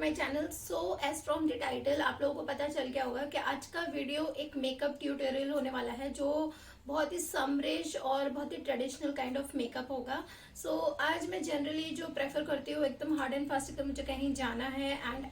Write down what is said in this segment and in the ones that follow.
My channel. So as from the title आप लोगों को पता चल गया होगा कि आज का वीडियो एक मेकअप ट्यूटोरियल होने वाला है जो बहुत ही समरिश और बहुत ही ट्रेडिशनल काइंड ऑफ मेकअप होगा। सो आज मैं जनरली जो प्रेफर करती हूँ एकदम हार्ड एंड फास्ट, मुझे कहीं जाना है and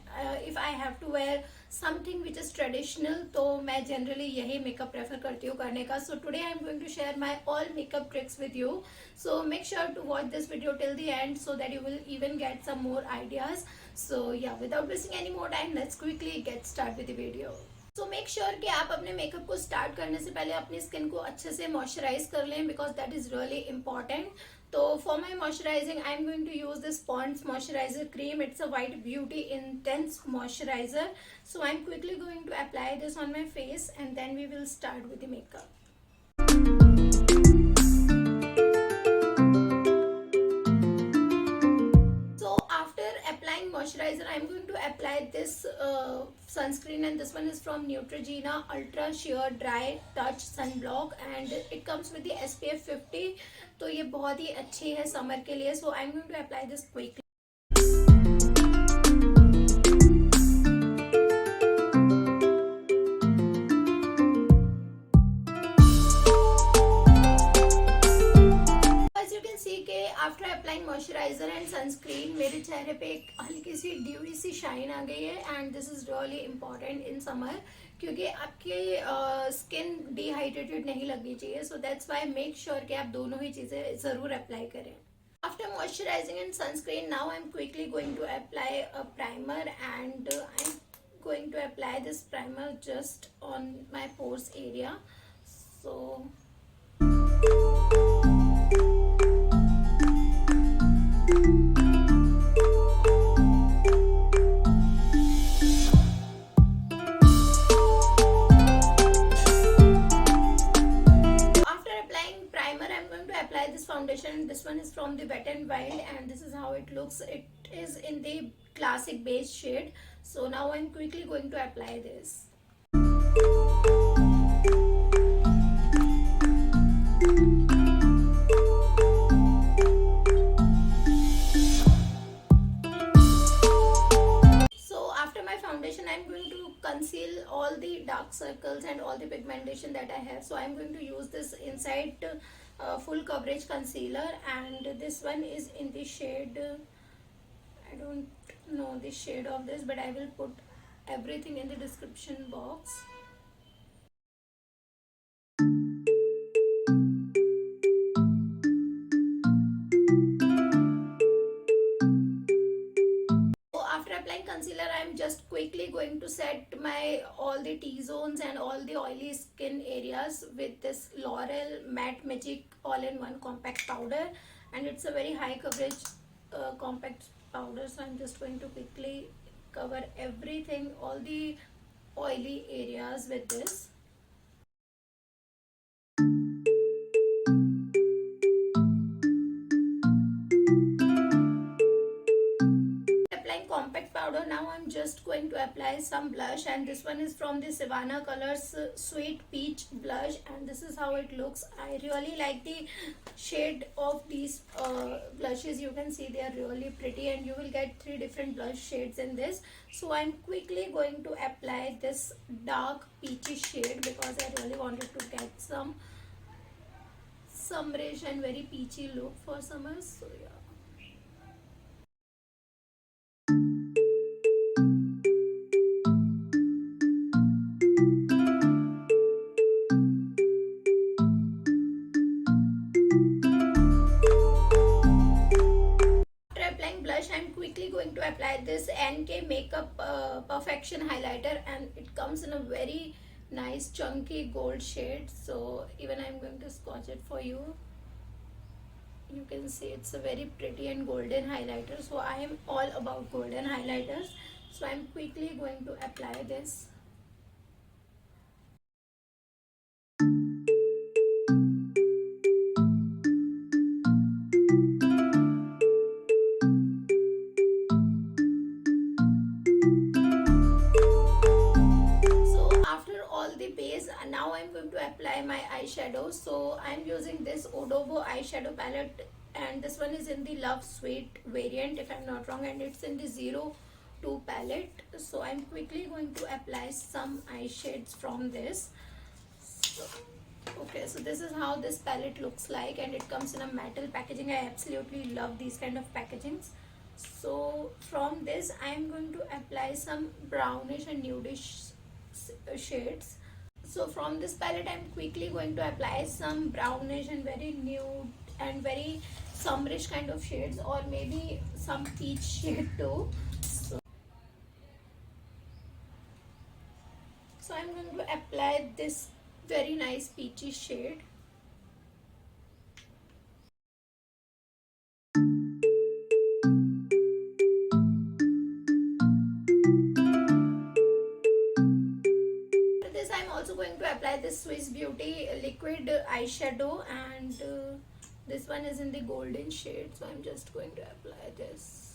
if I have to wear something which is traditional, तो मैं जनरली यही मेकअप प्रेफर करती हूँ करने का। So today I am going to share my all makeup tricks with you. So make sure to watch this video till the end so that you will even get some more ideas. So yeah, without wasting any more time, let's quickly get started with the video. So make sure कि आप अपने makeup को start करने से पहले अपनी skin को अच्छे से मॉइस्चराइज कर लें because that is really important. तो for my moisturising I am going to use this Pond's moisturiser cream. It's a white beauty intense moisturiser. So I am quickly going to apply this on my face and then we will start with the makeup. Moisturizer, I'm going to apply this sunscreen, and this one is from Neutrogena Ultra Sheer Dry Touch Sunblock and it comes with the SPF 50. तो ये बहुत ही अच्छी है summer के लिए. So I'm going to apply this quickly. After applying moisturiser and sunscreen मेरे चेहरे पे एक हल्की सी ड्यूई सी शाइन आ गई है and this is really important in summer क्योंकि आपकी स्किन डिहाइड्रेटेड नहीं लगनी चाहिए. So that's why make sure कि आप दोनों ही चीज़ें ज़रूर अप्लाई करें. After moisturizing and sunscreen, now I'm quickly going to apply a primer and I'm going to apply this primer just on my pores area. So this foundation, this one is from the Wet n Wild and this is how it looks. It is in the classic beige shade. So now I'm quickly going to apply this. So after my foundation I'm going to conceal all the dark circles and all the pigmentation that I have. So I'm going to use this inside full coverage concealer and this one is in the shade, I don't know the shade of this, but I will put everything in the description box. Concealer, I'm just quickly going to set my all the T-zones and all the oily skin areas with this L'Oreal Matte Magic all-in-one compact powder, and it's a very high coverage compact powder. So I'm just going to quickly cover everything, all the oily areas with this. Compact powder, now I'm just going to apply some blush and this one is from the Savannah Colors Sweet Peach blush and this is how it looks. I really like the shade of these blushes. You can see they are really pretty and you will get 3 different blush shades in this. So I'm quickly going to apply this dark peachy shade because I really wanted to get some summerish and very peachy look for summer. So yeah. Going to apply this NK Makeup Perfection highlighter and it comes in a very nice chunky gold shade. So even I'm going to swatch it for you. You can see it's a very pretty and golden highlighter. So I am all about golden highlighters. So I'm quickly going to apply this. Now I'm going to apply my eyeshadow. So I'm using this Odobo eyeshadow palette and this one is in the Love Sweet variant if I'm not wrong, and it's in the 2 palette. So I'm quickly going to apply some eye shades from this. Okay, so this is how this palette looks like, and it comes in a metal packaging. I absolutely love these kind of packagings. So from this I am going to apply some brownish and nudish shades. So from this palette I'm quickly going to apply some brownish and very nude and very summerish kind of shades, or maybe some peach shade too. So I'm going to apply this very nice peachy shade. For this I'm also going to apply this Swiss Beauty liquid eyeshadow, and this one is in the golden shade, so I'm just going to apply this.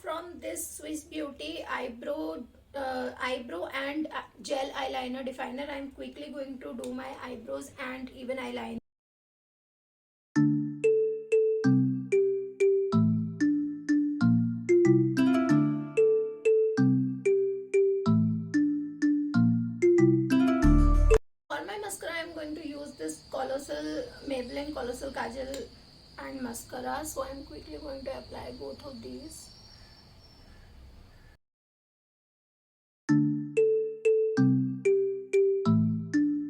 From this Swiss Beauty eyebrow and gel eyeliner definer, I'm quickly going to do my eyebrows and even eyeliner. For my mascara I'm going to use this Maybelline Colossal Kajal and mascara, so I'm quickly going to apply both of these.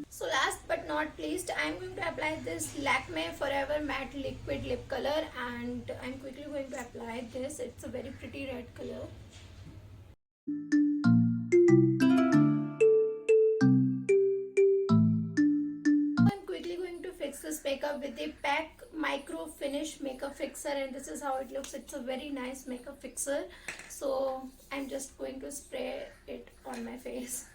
So last but not least, I'm going to apply this Lakme Forever Matte Liquid Lip Color, and I'm quickly going to apply this. It's a very pretty red color. I'm quickly going to fix this makeup with the PAC Micro Finish Makeup Fixer, and this is how it looks. It's a very nice makeup fixer. So I'm just going to spray it on my face.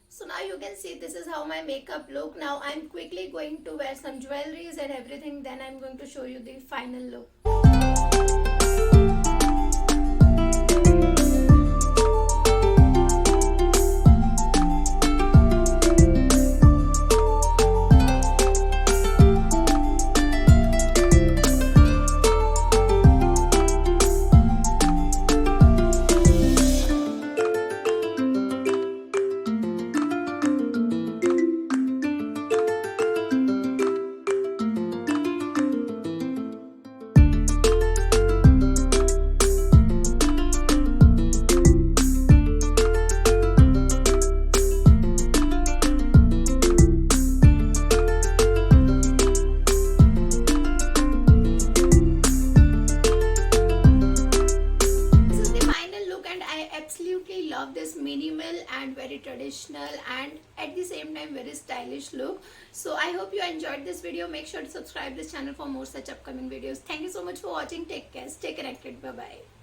So now you can see this is how my makeup look. Now I'm quickly going to wear some jewelries and everything, then I'm going to show you the final look. Love this minimal and very traditional and at the same time very stylish look. So I hope you enjoyed this video. Make sure to subscribe this channel for more such upcoming videos. Thank you so much for watching. Take care, stay connected, bye bye.